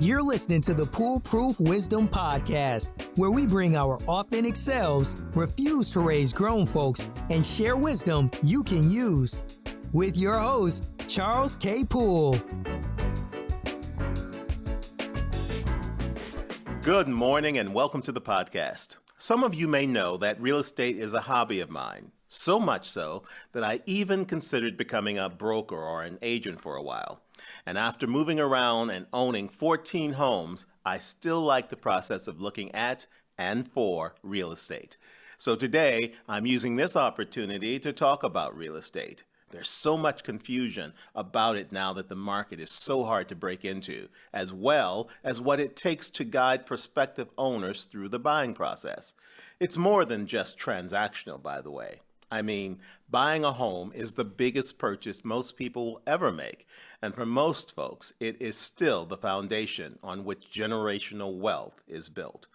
You're listening to the Foolproof Wisdom Podcast, where we bring our authentic selves, refuse to raise grown folks, and share wisdom you can use. With your host, Charles K. Poole. Good morning and welcome to the podcast. Some of you may know that real estate is a hobby of mine, so much so that I even considered becoming a broker or an agent for a while. And after moving around and owning 14 homes, I still like the process of looking at and for real estate. So today, I'm using this opportunity to talk about real estate. There's so much confusion about it now that the market is so hard to break into, as well as what it takes to guide prospective owners through the buying process. It's more than just transactional, by the way. I mean, buying a home is the biggest purchase most people will ever make. And for most folks, it is still the foundation on which generational wealth is built.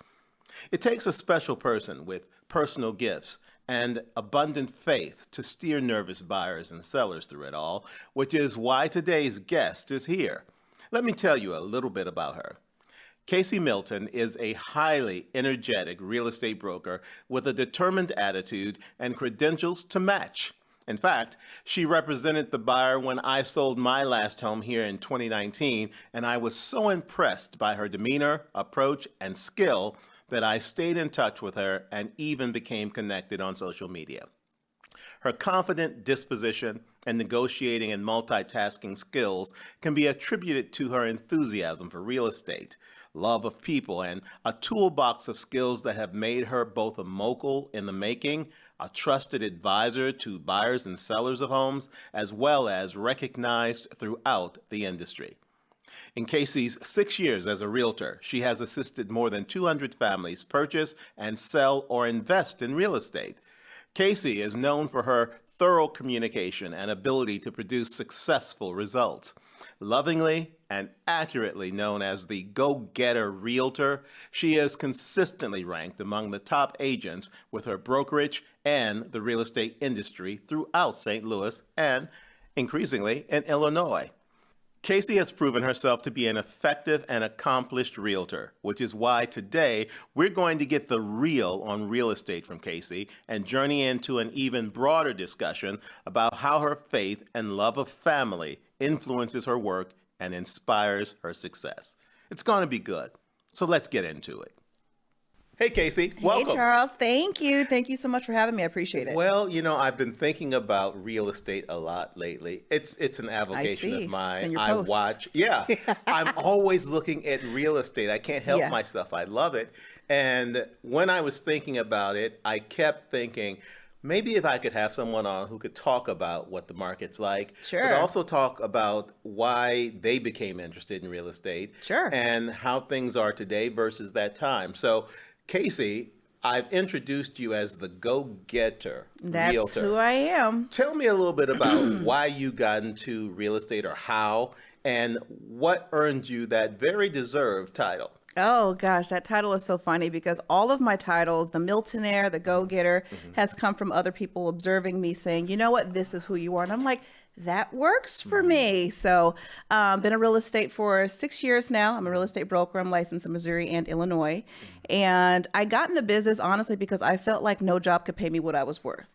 It takes a special person with personal gifts and abundant faith to steer nervous buyers and sellers through it all, which is why today's guest is here. Let me tell you a little bit about her. Casey Milton is a highly energetic real estate broker with a determined attitude and credentials to match. In fact, she represented the buyer when I sold my last home here in 2019, and I was so impressed by her demeanor, approach, and skill that I stayed in touch with her and even became connected on social media. Her confident disposition and negotiating and multitasking skills can be attributed to her enthusiasm for real estate, love of people, and a toolbox of skills that have made her both a mogul in the making, a trusted advisor to buyers and sellers of homes, as well as recognized throughout the industry. In Casey's 6 years as a realtor, she has assisted more than 200 families purchase and sell or invest in real estate. Casey is known for her thorough communication and ability to produce successful results. Lovingly and accurately known as the go-getter realtor, she is consistently ranked among the top agents with her brokerage and the real estate industry throughout St. Louis and, increasingly, in Illinois. Casey has proven herself to be an effective and accomplished realtor, which is why today we're going to get the real on real estate from Casey and journey into an even broader discussion about how her faith and love of family influences her work and inspires her success. It's going to be good, so let's get into it. Hey, Casey, welcome. Hey, Charles. Thank you. Thank you so much for having me. I appreciate it. Well, you know, I've been thinking about real estate a lot lately. It's an avocation of mine. It's in your posts. Watch. Yeah. I'm always looking at real estate. I can't help myself. I love it. And when I was thinking about it, I kept thinking, maybe if I could have someone on who could talk about what the market's like, but also talk about why they became interested in real estate and how things are today versus that time. So, Casey, I've introduced you as the go-getter realtor. That's who I am. Tell me a little bit about why you got into real estate or how, and what earned you that very deserved title. Oh, gosh, that title is so funny because all of my titles, the Miltonaire, the Go-Getter, has come from other people observing me saying, you know what, this is who you are. And I'm like, that works for me. So been in real estate for 6 years now. I'm a real estate broker. I'm licensed in Missouri and Illinois. And I got in the business, honestly, because I felt like no job could pay me what I was worth.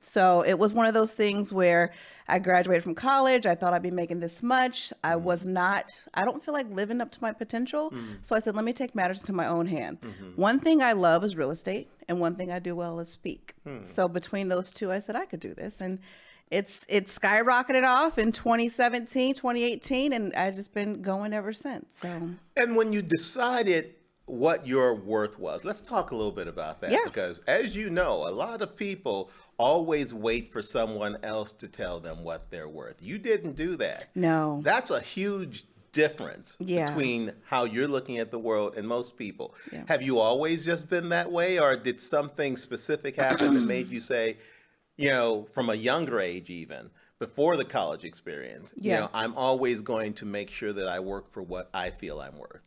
So it was one of those things where I graduated from college. I thought I'd be making this much. I don't feel like living up to my potential. So I said, let me take matters into my own hand. One thing I love is real estate, and one thing I do well is speak. So between those two, I said I could do this. And it's skyrocketed off in 2017, 2018, and I've just been going ever since. So. And when you decided what your worth was, let's talk a little bit about that, because as you know, a lot of people always wait for someone else to tell them what they're worth. You didn't do that. No. That's a huge difference between how you're looking at the world and most people. Have you always just been that way, or did something specific happen that made you say, you know, from a younger age even, before the college experience, you know, I'm always going to make sure that I work for what I feel I'm worth?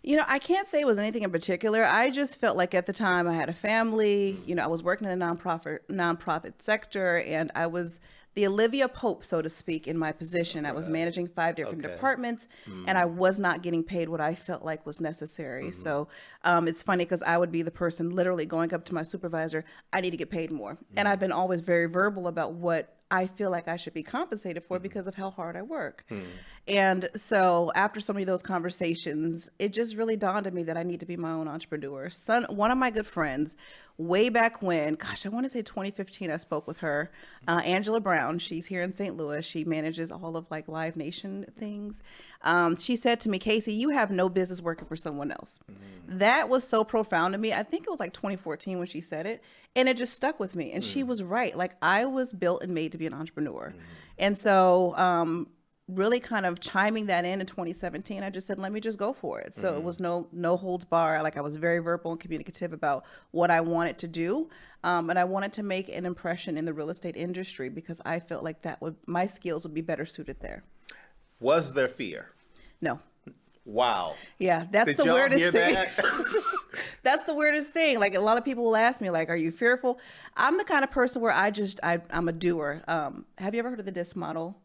You know, I can't say it was anything in particular. I just felt like at the time I had a family, you know, I was working in the nonprofit sector, and I was the Olivia Pope, so to speak, in my position. I was managing 5 different departments, and I was not getting paid what I felt like was necessary. So it's funny because I would be the person literally going up to my supervisor, I need to get paid more. And I've been always very verbal about what I feel like I should be compensated for because of how hard I work. And so after so many of those conversations, it just really dawned on me that I need to be my own entrepreneur. One of my good friends, way back when, gosh, I want to say 2015, I spoke with her, Angela Brown. She's here in St. Louis. She manages all of like Live Nation things. She said to me, Casey, you have no business working for someone else. That was so profound to me. I think it was like 2014 when she said it, and it just stuck with me. And she was right. Like, I was built and made to be an entrepreneur. And so really kind of chiming that in 2017, I just said, let me just go for it. So it was no holds bar. Like, I was very verbal and communicative about what I wanted to do. And I wanted to make an impression in the real estate industry because I felt like my skills would be better suited there. Was there fear? No. Wow. Yeah, that's Did the y'all weirdest hear thing. that? That's the weirdest thing. Like, a lot of people will ask me, like, are you fearful? I'm the kind of person where I'm a doer. Have you ever heard of the DISC model?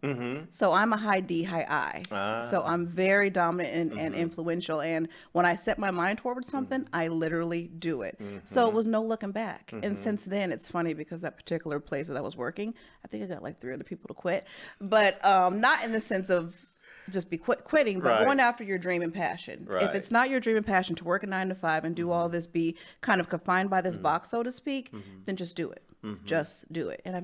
So I'm a high D, high I. So I'm very dominant and influential. And when I set my mind towards something, I literally do it. So it was no looking back. And since then, it's funny because that particular place that I was working, I think I got like 3 other people to quit. But not in the sense of just be quitting, but going after your dream and passion. If it's not your dream and passion to work a 9 to 5 and do all this, be kind of confined by this box, so to speak, then just do it. Just do it. And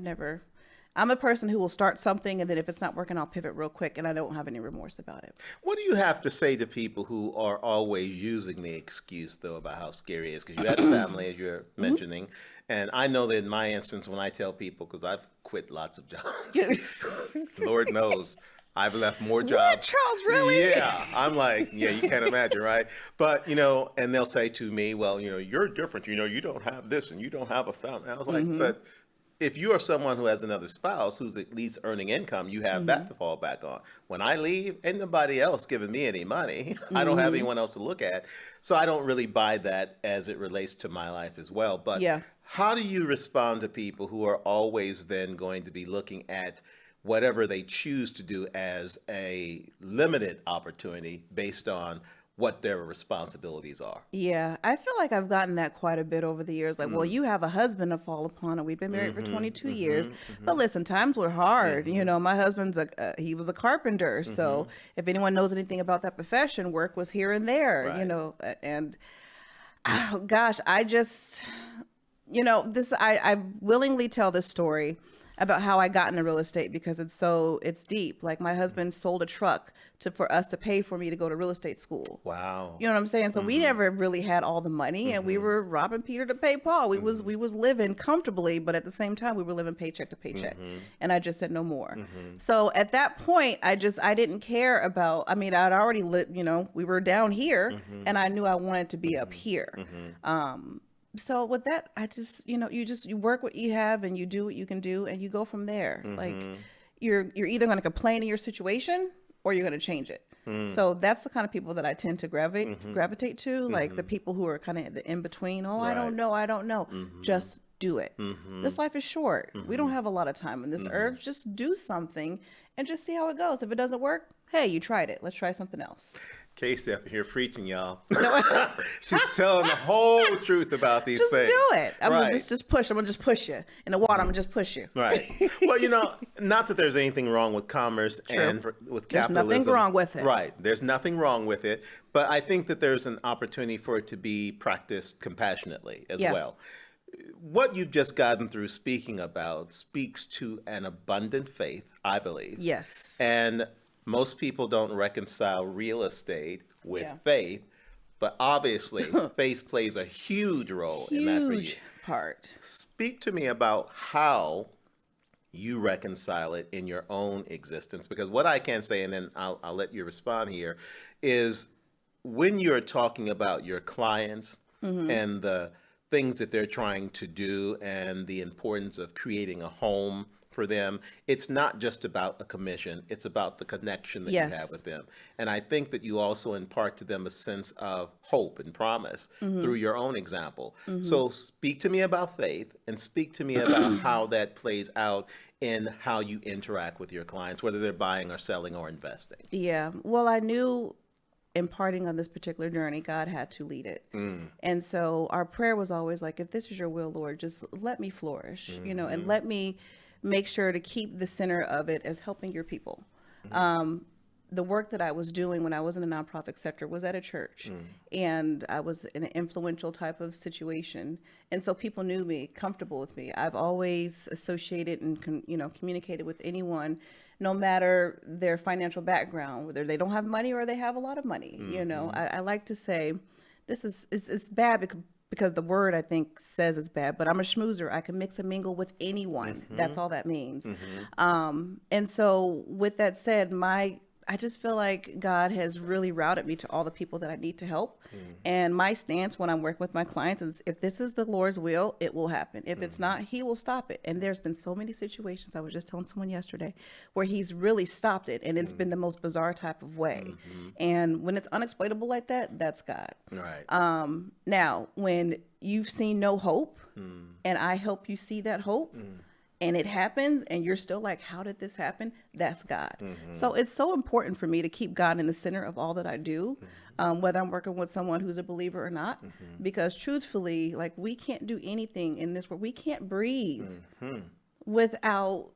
I'm a person who will start something, and then if it's not working, I'll pivot real quick, and I don't have any remorse about it. What do you have to say to people who are always using the excuse, though, about how scary it is? Because you had a family, as you're mentioning, and I know that in my instance, when I tell people, because I've quit lots of jobs, Lord knows, I've left more jobs. What, Charles, really? Yeah. I'm like, yeah, you can't imagine, right? But, and they'll say to me, well, you're different. You don't have this and you don't have a family. I was like, but if you are someone who has another spouse who's at least earning income, you have that to fall back on. When I leave, ain't nobody else giving me any money. I don't have anyone else to look at. So I don't really buy that as it relates to my life as well. But how do you respond to people who are always then going to be looking at whatever they choose to do as a limited opportunity based on what their responsibilities are? Yeah, I feel like I've gotten that quite a bit over the years. Like, well, you have a husband to fall upon, and we've been married for 22 years. But listen, times were hard. My husband's he was a carpenter. So if anyone knows anything about that profession, work was here and there, and oh, gosh, I just, I willingly tell this story about how I got into real estate because it's deep. Like, my husband sold a truck for us to pay for me to go to real estate school. Wow. You know what I'm saying? So we never really had all the money, and we were robbing Peter to pay Paul. We was living comfortably, but at the same time we were living paycheck to paycheck. And I just said no more. So at that point, I didn't care about, I'd already we were down here, and I knew I wanted to be up here. So with that, I just, you work what you have and you do what you can do and you go from there. Like, you're either going to complain in your situation or you're going to change it. So that's the kind of people that I tend to gravitate to, like the people who are kind of the in between. Oh, I don't know. Just do it. This life is short. We don't have a lot of time on this earth. Just do something and just see how it goes. If it doesn't work, hey, you tried it. Let's try something else. Casey up here preaching, y'all. She's telling the whole truth about these things. Just do it. I'm gonna just push. I'm gonna just push you in the water. I'm gonna just push you. Right. Well, not that there's anything wrong with commerce and with capitalism. There's nothing wrong with it. Right. There's nothing wrong with it. But I think that there's an opportunity for it to be practiced compassionately as well. What you've just gotten through speaking about speaks to an abundant faith, I believe. Yes. And most people don't reconcile real estate with faith, but obviously faith plays a huge role in that for you. Huge part. Speak to me about how you reconcile it in your own existence, because what I can say, and then I'll let you respond here, is when you're talking about your clients and the things that they're trying to do and the importance of creating a home for them, it's not just about a commission, it's about the connection that you have with them. And I think that you also impart to them a sense of hope and promise through your own example. So speak to me about faith and speak to me about how that plays out in how you interact with your clients, whether they're buying or selling or investing. Yeah. Well, I knew imparting on this particular journey, God had to lead it. And so our prayer was always like, if this is your will, Lord, just let me flourish, and let me make sure to keep the center of it as helping your people. The work that I was doing when I was in the nonprofit sector was at a church, and I was in an influential type of situation. And so people knew me, comfortable with me. I've always associated and, communicated with anyone, no matter their financial background, whether they don't have money or they have a lot of money. I like to say it's bad because the word, I think, says it's bad, but I'm a schmoozer. I can mix and mingle with anyone. That's all that means. And so with that said, I just feel like God has really routed me to all the people that I need to help. And my stance when I'm working with my clients is, if this is the Lord's will, it will happen. If it's not, he will stop it. And there's been so many situations, I was just telling someone yesterday, where he's really stopped it. And it's been the most bizarre type of way. And when it's unexplainable like that, that's God. Right. Now, when you've seen no hope and I help you see that hope, and it happens and you're still like, how did this happen? That's God. So it's so important for me to keep God in the center of all that I do, whether I'm working with someone who's a believer or not, because truthfully, like, we can't do anything in this world. We can't breathe without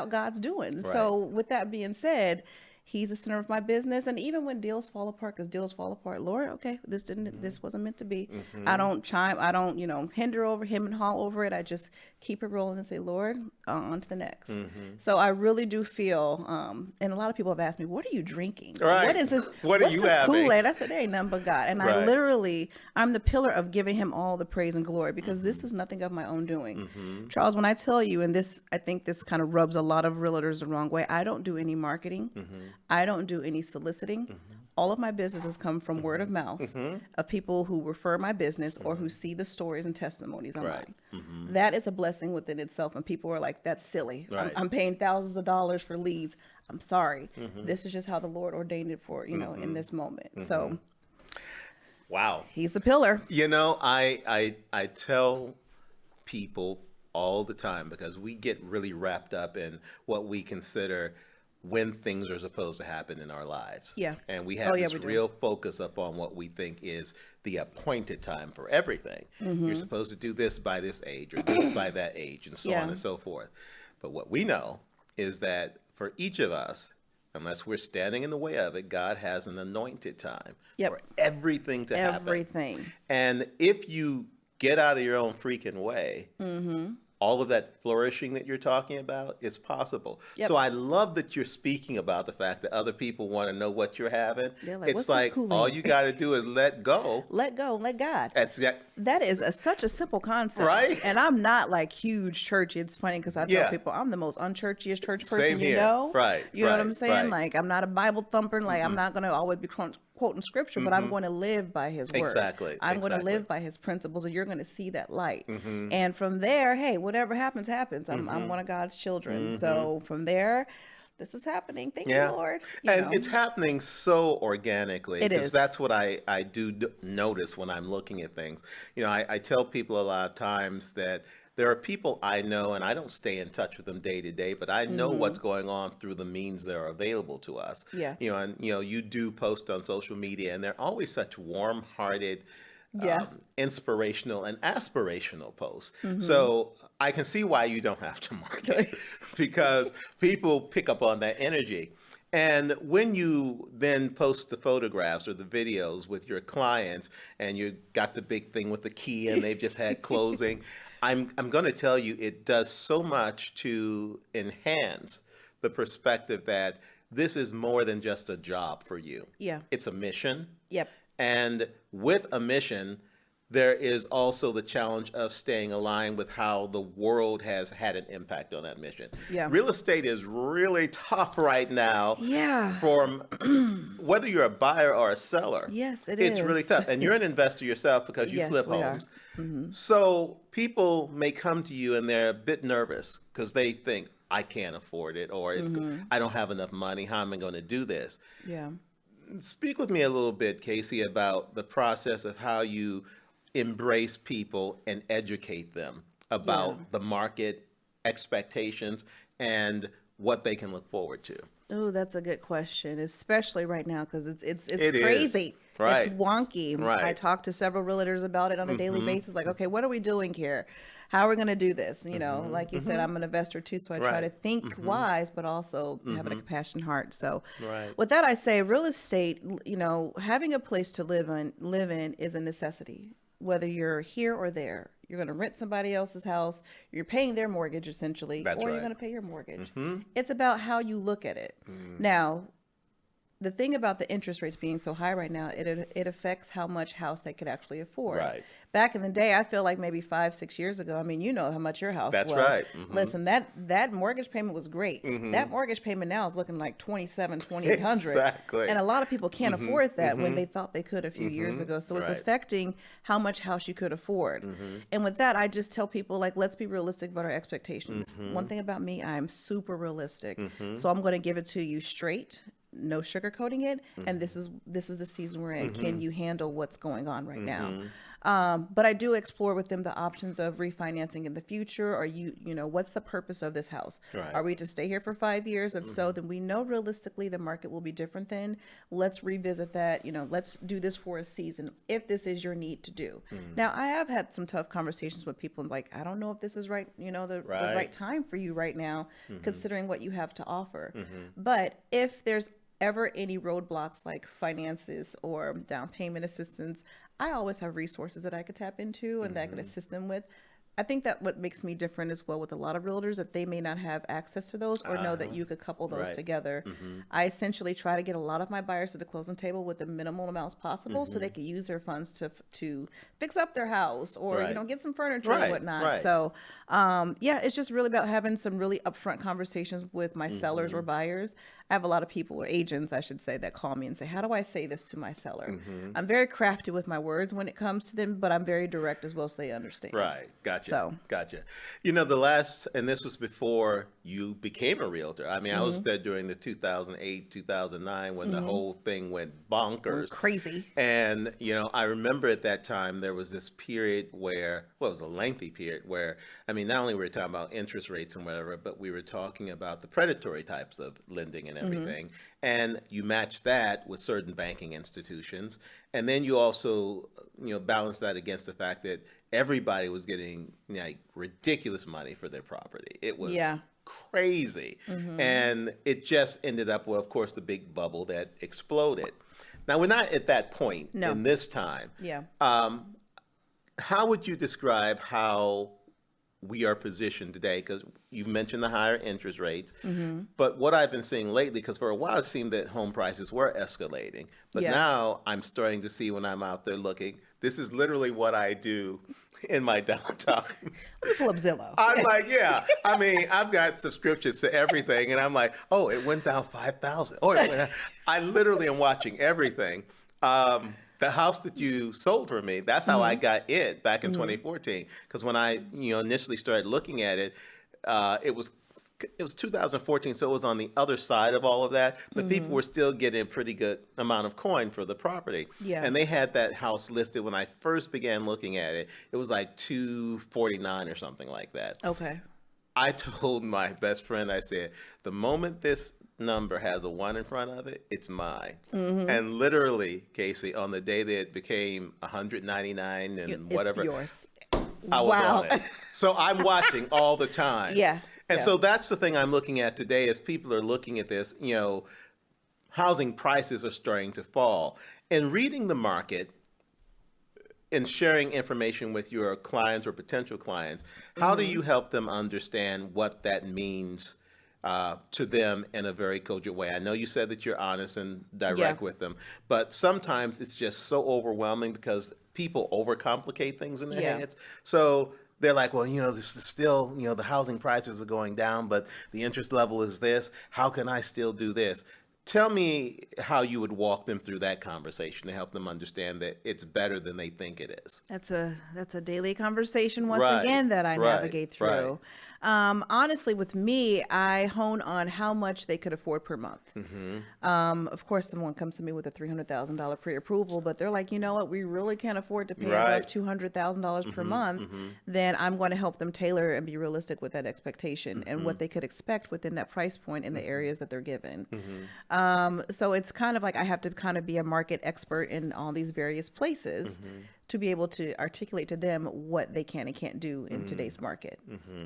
God's doing. Right. So with that being said, he's the center of my business. And even when deals fall apart, because deals fall apart, Lord, okay, this wasn't meant to be. I don't hinder over him and haul over it. I just keep it rolling and say, Lord, on to the next. So I really do feel, and a lot of people have asked me, what are you drinking? Right. What is this? What are you having? Kool-Aid? I said, there ain't nothing but God. And right. I'm the pillar of giving him all the praise and glory, because this is nothing of my own doing. Charles, when I tell you, and I think this kind of rubs a lot of realtors the wrong way, I don't do any marketing. I don't do any soliciting. All of my businesses come from word of mouth of people who refer my business or who see the stories and testimonies online. That is a blessing within itself. And people are like, that's silly. Right. I'm paying thousands of dollars for leads. I'm sorry. This is just how the Lord ordained it for, in this moment. So, wow. He's the pillar. I tell people all the time, because we get really wrapped up in what we consider when things are supposed to happen in our lives. Yeah. And we have this real focus upon what we think is the appointed time for everything. You're supposed to do this by this age, or this by that age, and so on and so forth. But what we know is that for each of us, unless we're standing in the way of it, God has an anointed time for everything to happen. Everything. And if you get out of your own freaking way, all of that flourishing that you're talking about is possible. So I love that you're speaking about the fact that other people want to know what you're having. Like, it's like, all you got to do is let go. Let go, let God. That is such a simple concept. Right? And I'm not like huge churchy. It's funny because I tell people I'm the most unchurchiest church person Same here. Right. You know what I'm saying? Right. Like, I'm not a Bible thumper. Like, I'm not going to always be quoting scripture, but I'm going to live by his word. Exactly. I'm going to live by his principles, and you're going to see that light. And from there, hey, whatever happens, happens. I'm one of God's children. So from there, this is happening. Thank you, Lord. It's happening so organically. It is. Because that's what I do notice when I'm looking at things. I tell people a lot of times that there are people I know, and I don't stay in touch with them day to day, but I know what's going on through the means that are available to us. Yeah. You do post on social media, and they're always such warm-hearted, inspirational and aspirational posts. So I can see why you don't have to market, because people pick up on that energy. And when you then post the photographs or the videos with your clients, and you got the big thing with the key and they've just had closing, I'm going to tell you, it does so much to enhance the perspective that this is more than just a job for you. Yeah. It's a mission. Yep. And with a mission, there is also the challenge of staying aligned with how the world has had an impact on that mission. Yeah. Real estate is really tough right now. Yeah. From whether you're a buyer or a seller. Yes, it's really is. tough. And you're an investor yourself because you Yes, flip we are. homes. So people may come to you and they're a bit nervous because they think, I can't afford it, or I don't have enough money. How am I going to do this? Yeah. Speak with me a little bit, Casey, about the process of how you embrace people and educate them about the market expectations and what they can look forward to. Oh, that's a good question, especially right now because it's It is. crazy. Right. It's wonky. Right. I talk to several realtors about it on a daily basis. Like, okay, what are we doing here? How are we going to do this? You know, like you said, I'm an investor too, so I try to think wise, but also having a compassionate heart. So, with that, I say real estate. You know, having a place to live in is a necessity. Whether you're here or there, you're going to rent somebody else's house. You're paying their mortgage essentially, That's or right. you're going to pay your mortgage. It's about how you look at it. Now, the thing about the interest rates being so high right now, it affects how much house they could actually afford. Right. Back in the day, I feel like maybe 5-6 years ago, I mean, you know how much your house That's was. right. Listen, that mortgage payment was great. That mortgage payment now is looking like $2,800. Exactly. And a lot of people can't afford that when they thought they could a few years ago. So it's Right. affecting how much house you could afford. And with that, I just tell people, like, let's be realistic about our expectations. One thing about me, I'm super realistic. So I'm going to give it to you straight. No sugarcoating it, and this is the season we're in. Can you handle what's going on right now? But I do explore with them the options of refinancing in the future. Or you know, what's the purpose of this house? Right. Are we to stay here for 5 years? If so, then we know realistically the market will be different then. Let's revisit that. You know, let's do this for a season if this is your need to do. Now, I have had some tough conversations with people like, I don't know if this is right, you know, the right time for you right now, considering what you have to offer. But if there's ever any roadblocks like finances or down payment assistance, I always have resources that I could tap into and that I could assist them with. I think that what makes me different as well with a lot of realtors, that they may not have access to those or know that you could couple those Right. together. I essentially try to get a lot of my buyers to the closing table with the minimal amounts possible so they can use their funds to fix up their house or, Right. you know, get some furniture Right, and whatnot. right. So, yeah, it's just really about having some really upfront conversations with my sellers or buyers. I have a lot of people, or agents, I should say, that call me and say, how do I say this to my seller? I'm very crafty with my words when it comes to them, but I'm very direct as well so they understand. Right. Gotcha. So. Gotcha. You know, and this was before you became a realtor. I mean, I was there during the 2008, 2009 when the whole thing went bonkers. Crazy. And, you know, I remember at that time there was this period where, well, it was a lengthy period where, I mean, not only were we talking about interest rates and whatever, but we were talking about the predatory types of lending and everything. And you match that with certain banking institutions. And then you also, you know, balance that against the fact that everybody was getting, you know, like ridiculous money for their property. It was crazy. And it just ended up with, of course, the big bubble that exploded. Now, we're not at that point in this time. Yeah. How would you describe how we are positioned today? Because you mentioned the higher interest rates, but what I've been seeing lately, because for a while it seemed that home prices were escalating, but now I'm starting to see when I'm out there looking, this is literally what I do in my downtime. Let me pull up Zillow. I'm like, yeah. I mean, I've got subscriptions to everything, and I'm like, oh, it went down 5,000. Oh, I literally am watching everything. The house that you sold for me, that's how I got it back in 2014. Because when I, you know, initially started looking at it, it was 2014, so it was on the other side of all of that. But people were still getting a pretty good amount of coin for the property. Yeah. And they had that house listed when I first began looking at it. It was like $249 or something like that. Okay. I told my best friend, I said, the moment this number has a 1 in front of it, it's mine. And literally, Casey, on the day that it became $199 and whatever, It's yours. I was on it. So I'm watching all the time. Yeah. And so that's the thing I'm looking at today as people are looking at this, you know, housing prices are starting to fall. And reading the market and sharing information with your clients or potential clients, how do you help them understand what that means to them in a very cogent way. I know you said that you're honest and direct with them, but sometimes it's just so overwhelming because people overcomplicate things in their heads. So they're like, well, this is still, the housing prices are going down, but the interest level is this. How can I still do this? Tell me how you would walk them through that conversation to help them understand that it's better than they think it is. That's a daily conversation once again that I navigate through. Honestly, with me, I hone on how much they could afford per month. Of course, someone comes to me with a $300,000 pre-approval, but they're like, you know what, we really can't afford to pay above $200,000 per month. Then I'm going to help them tailor and be realistic with that expectation and what they could expect within that price point in the areas that they're given. So it's kind of like I have to kind of be a market expert in all these various places to be able to articulate to them what they can and can't do in today's market.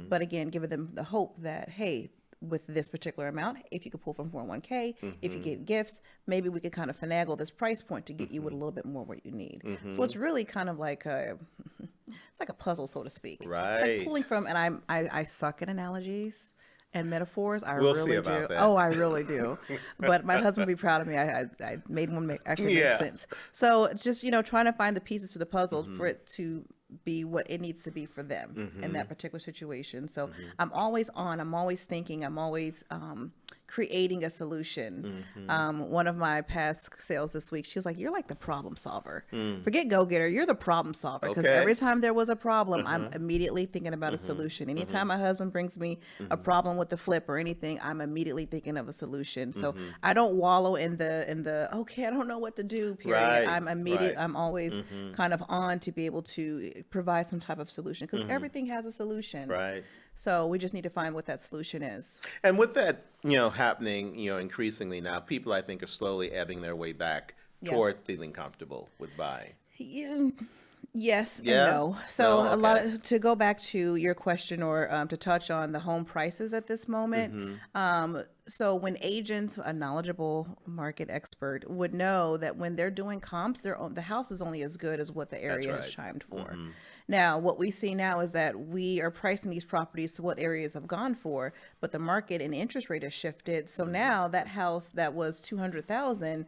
But again, giving them the hope that, hey, with this particular amount, if you could pull from 401k, if you get gifts, maybe we could kind of finagle this price point to get you with a little bit more what you need. So it's really kind of like it's like a puzzle, so to speak. Right. It's like pulling from, and I suck at analogies and metaphors. We'll really see about do. that. Oh, I really do. But my husband would be proud of me. I made one actually make sense. So it's just, trying to find the pieces to the puzzle for it to be what it needs to be for them in that particular situation. So I'm always on, I'm always thinking, I'm always creating a solution. One of my past sales this week, she was like, you're like the problem solver. Forget go-getter, you're the problem solver. Because every time there was a problem, I'm immediately thinking about a solution. Anytime my husband brings me a problem with the flip or anything, I'm immediately thinking of a solution. So I don't wallow in the okay, I don't know what to do, period. I'm immediate. I'm always kind of on to be able to provide some type of solution because everything has a solution. Right. So we just need to find what that solution is. And with that, happening, increasingly now, people I think are slowly ebbing their way back toward feeling comfortable with buying. Yes and no. So a lot of, to go back to your question or to touch on the home prices at this moment. So when agents, a knowledgeable market expert, would know that when they're doing comps, the house is only as good as what the area is chimed for. Now, what we see now is that we are pricing these properties to what areas have gone for, but the market and interest rate has shifted. So now that house that was $200,000,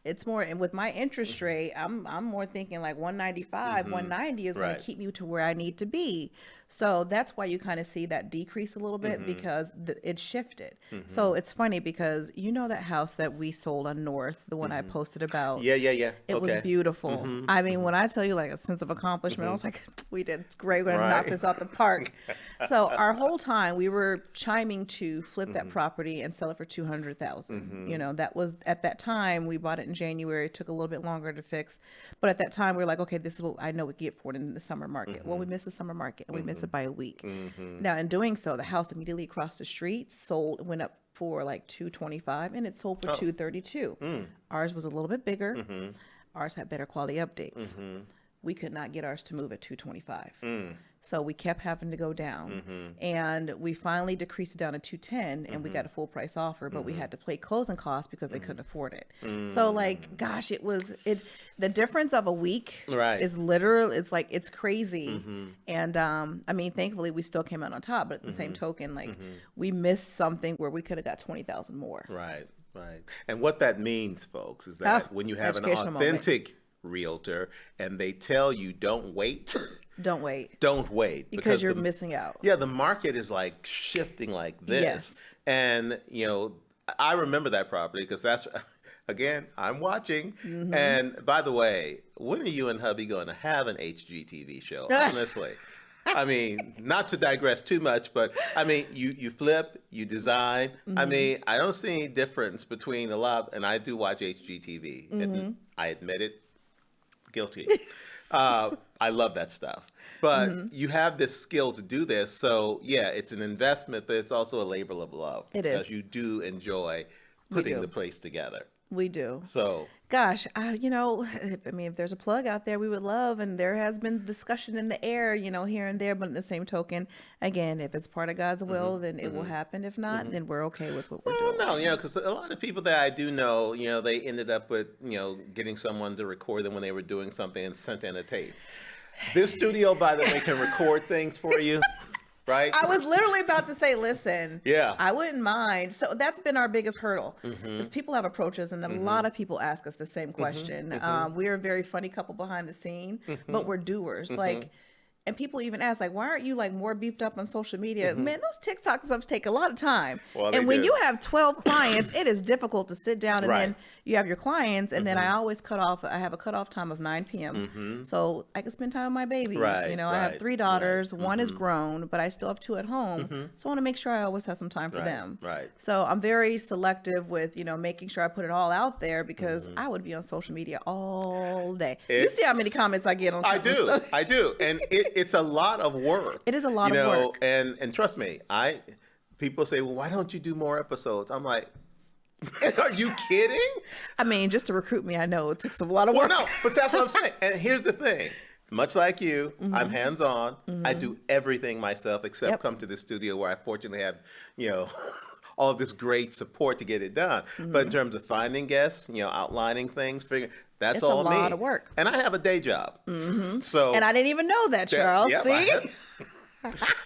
it's more, and with my interest rate, I'm more thinking like 195, 190 is going to keep me to where I need to be. So that's why you kind of see that decrease a little bit because it shifted. So it's funny because that house that we sold on North, the one I posted about. Yeah. It was beautiful. I mean, when I tell you like a sense of accomplishment, I was like, we did great. We're going to knock this out the park. So our whole time we were chiming to flip that property and sell it for $200,000. That was at that time we bought it in January. It took a little bit longer to fix, but at that time we were like, okay, this is what I know we get for it in the summer market. Well, we missed the summer market and we missed it by a week. Now, in doing so, the house immediately across the street went up for like $225 and it sold for $232. Ours was a little bit bigger. Ours had better quality updates. We could not get ours to move at $225. So we kept having to go down and we finally decreased it down to $210 and we got a full price offer, but we had to pay closing costs because they couldn't afford it. So like, gosh, the difference of a week is literal. It's like, it's crazy. And I mean, thankfully we still came out on top, but at the same token, like we missed something where we could have got 20,000 more. Right. And what that means, folks, is that when you have an authentic realtor and they tell you don't wait. Don't wait. Don't wait. Because you're missing out. Yeah, the market is like shifting like this. Yes. And, I remember that property because that's, again, I'm watching. And by the way, when are you and hubby going to have an HGTV show? Honestly. I mean, not to digress too much, but I mean, you flip, you design. I mean, I don't see any difference between and I do watch HGTV. I admit it. Guilty. I love that stuff. But you have this skill to do this. So, yeah, it's an investment, but it's also a labor of love. It is. Because you do enjoy putting the place together. We do. So, gosh, if there's a plug out there, we would love, and there has been discussion in the air, here and there, but in the same token, again, if it's part of God's will, then it will happen. If not, then we're okay with what we're doing. No, because a lot of people that I do know, they ended up with, getting someone to record them when they were doing something and sent in a tape. This studio, by the way, can record things for you. right? I was literally about to say, listen, Yeah. I wouldn't mind. So that's been our biggest hurdle is people have approaches, and a lot of people ask us the same question. We're a very funny couple behind the scene, but we're doers. Like, and people even ask, like, why aren't you like more beefed up on social media? Man, those TikTok stuff take a lot of time. Well, and when do. you have 12 clients, it is difficult to sit down and Right. then you have your clients, and then I always I have a cutoff time of 9 p.m. So I can spend time with my babies. Right, You know, I have right, 3 daughters. One is grown, but I still have 2 at home. So I want to make sure I always have some time for them. Right. So I'm very selective with, you know, making sure I put it all out there because I would be on social media all day. You see how many comments I get on I do. stuff. I do. And it's a lot of work. It is a lot you of know, work. And trust me, people say, well, why don't you do more episodes? I'm like, are you kidding? I mean, just to recruit me, I know it takes a lot of work. Well, no, but that's what I'm saying. And here's the thing. Much like you, I'm hands-on. I do everything myself except come to the studio where I fortunately have, you know, all of this great support to get it done. But in terms of finding guests, you know, outlining things, that's It's all a lot me. of work. And I have a day job. So And I didn't even know that, Charles. Yep, See?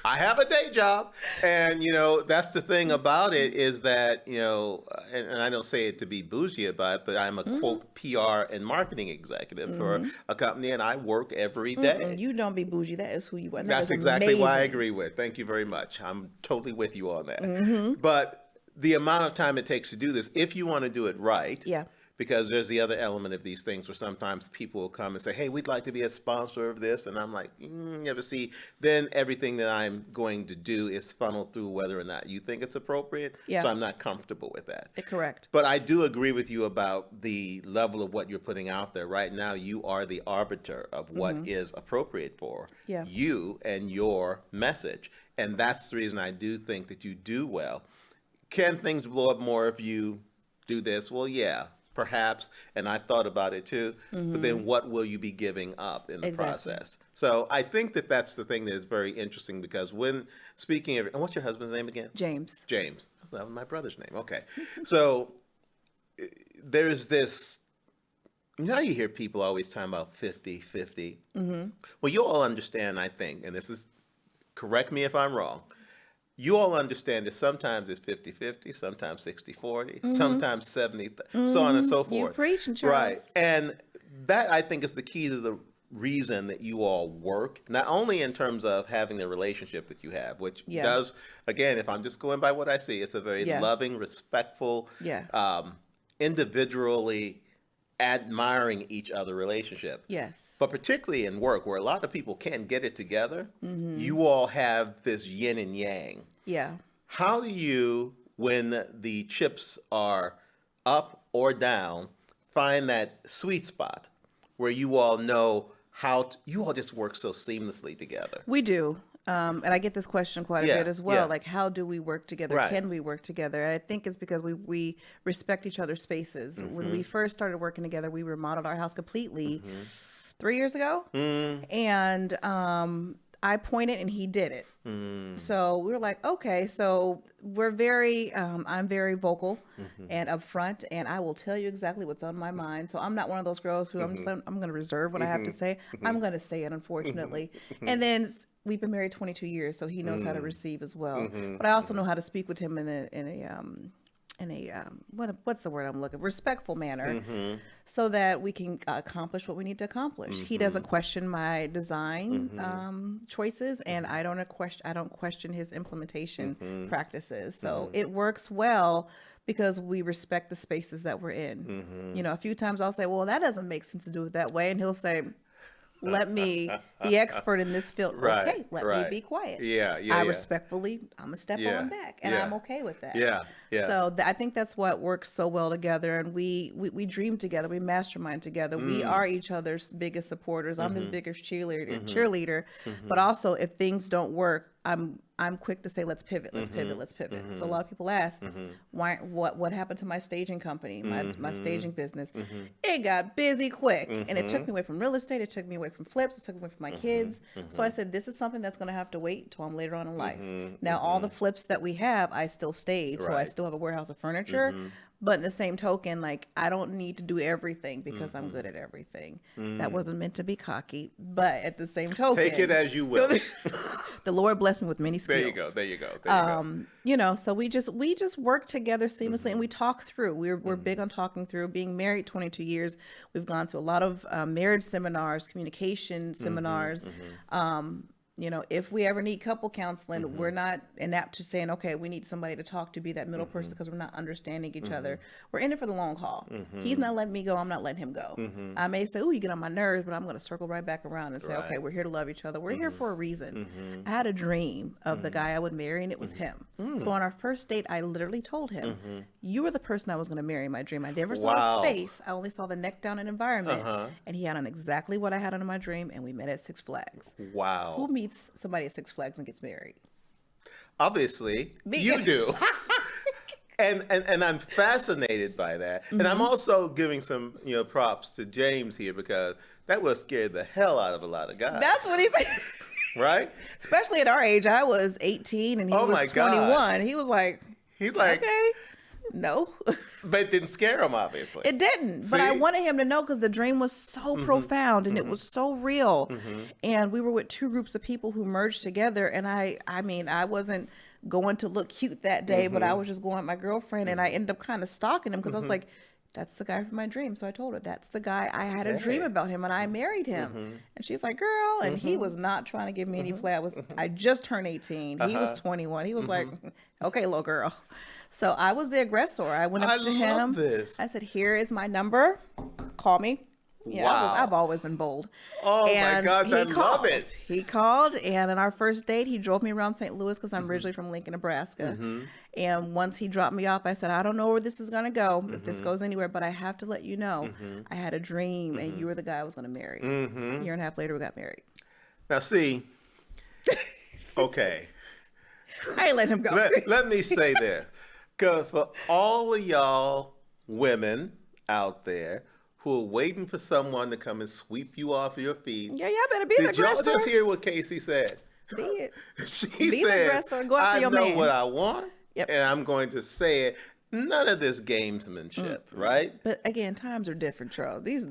I have a day job, and you know that's the thing about it is that you know, and I don't say it to be bougie about it, but I'm a quote PR and marketing executive for a company, and I work every day. You don't be bougie. That is who you are. And That's that is exactly why I amazing. agree with. Thank you very much. I'm totally with you on that. But the amount of time it takes to do this, if you want to do it right, Yeah. because there's the other element of these things where sometimes people will come and say, hey, we'd like to be a sponsor of this. And I'm like, never see. Then everything that I'm going to do is funneled through whether or not you think it's appropriate. Yeah. So I'm not comfortable with that. Correct. But I do agree with you about the level of what you're putting out there. Right now, you are the arbiter of what is appropriate for Yeah. you and your message. And that's the reason I do think that you do well. Can things blow up more if you do this? Well, yeah. Perhaps, and I've thought about it too, but then what will you be giving up in the process? So I think that that's the thing that is very interesting because when speaking of, and what's your husband's name again? James. James. That was my brother's name. Okay. So there's this, you know, you hear people always talking about 50-50. Well, you all understand, I think, and this is, correct me if I'm wrong, you all understand that sometimes it's 50-50, sometimes 60-40, sometimes 70, so on and so forth. You're preaching, Charles. Right. And that, I think, is the key to the reason that you all work, not only in terms of having the relationship that you have, which does, again, if I'm just going by what I see, it's a very loving, respectful, individually admiring each other relationship. Yes. But particularly in work where a lot of people can't get it together, you all have this yin and yang. Yeah. How do you, when the chips are up or down, find that sweet spot where you all know how to, you all just work so seamlessly together? We do. And I get this question quite a bit as well. Like, how do we work together? Right. Can we work together? And I think it's because we respect each other's spaces. When we first started working together, we remodeled our house completely 3 years ago. And I pointed and he did it. So we were like, okay, so we're very, I'm very vocal and upfront, and I will tell you exactly what's on my mind. So I'm not one of those girls who I'm going to reserve what I have to say. I'm going to say it, unfortunately. And then we've been married 22 years, so he knows how to receive as well. But I also know how to speak with him in a what's the word I'm looking for? Respectful manner, so that we can accomplish what we need to accomplish. He doesn't question my design choices, and I don't question his implementation practices. So it works well because we respect the spaces that we're in. You know, a few times I'll say, well, that doesn't make sense to do it that way, and he'll say, let me, the expert in this field, okay, let me be quiet. I respectfully, I'm going to step on back, and I'm okay with that. So I think that's what works so well together, and we dream together, we mastermind together. We are each other's biggest supporters. I'm his biggest cheerleader, but also if things don't work, I'm quick to say, let's pivot. So a lot of people ask, what happened to my staging company, my staging business? It got busy quick, and it took me away from real estate. It took me away from flips. It took me away from my kids. So I said, this is something that's going to have to wait till I'm later on in life. Now, all the flips that we have, I still stage, so I still still have a warehouse of furniture. But in the same token, like, I don't need to do everything because I'm good at everything. That wasn't meant to be cocky, but at the same token, Take it as you will. the Lord blessed me with many skills. There you go. You know, so we just work together seamlessly, and we talk through. We're big on talking through. Being married 22 years, we've gone to a lot of marriage seminars, communication seminars. You know, if we ever need couple counseling, we're not inept to saying, okay, we need somebody to talk to, be that middle person, because we're not understanding each other. We're in it for the long haul. He's not letting me go. I'm not letting him go. I may say, oh, you get on my nerves, but I'm going to circle right back around and say, okay, we're here to love each other. We're here for a reason. I had a dream of the guy I would marry, and it was him. So on our first date, I literally told him, you were the person I was going to marry in my dream. I never saw his face. I only saw the neck down and environment. And he had on exactly what I had on in my dream, and we met at Six Flags. Wow. Who meets somebody at Six Flags and gets married? Obviously, you do. And I'm fascinated by that. And I'm also giving some, props to James here, because that would scare the hell out of a lot of guys. That's what he said. Right? Especially at our age. I was 18 and he was 21. Gosh. He was like, he's like, okay, no. But it didn't scare him, obviously. It didn't. See? But I wanted him to know, because the dream was so profound and it was so real. And we were with two groups of people who merged together. And I mean, I wasn't going to look cute that day, but I was just going with my girlfriend, and I ended up kind of stalking him, because I was like, that's the guy from my dream. So I told her, that's the guy. I had a dream about him, and I married him. And she's like, girl. And he was not trying to give me any play. I just turned 18. He was 21. He was like, okay, little girl. So I was the aggressor. I went up to him. I said, here is my number. Call me. Yeah, wow. I've always been bold. Oh, my gosh, I love it. He called, and in our first date, he drove me around St. Louis, because I'm originally from Lincoln, Nebraska. And once he dropped me off, I said, I don't know where this is going to go, if this goes anywhere, but I have to let you know, I had a dream, and you were the guy I was going to marry. A year and a half later, we got married. Now, see, okay. I ain't letting him go. Let me say this, because for all of y'all women out there who are waiting for someone to come and sweep you off your feet. Yeah, y'all better be the aggressor. Did y'all just hear what Casey said? Be it. She be said, the aggressor. Go after I your know man. what I want, and I'm going to say it. None of this gamesmanship, right? But again, times are different, Charles. These,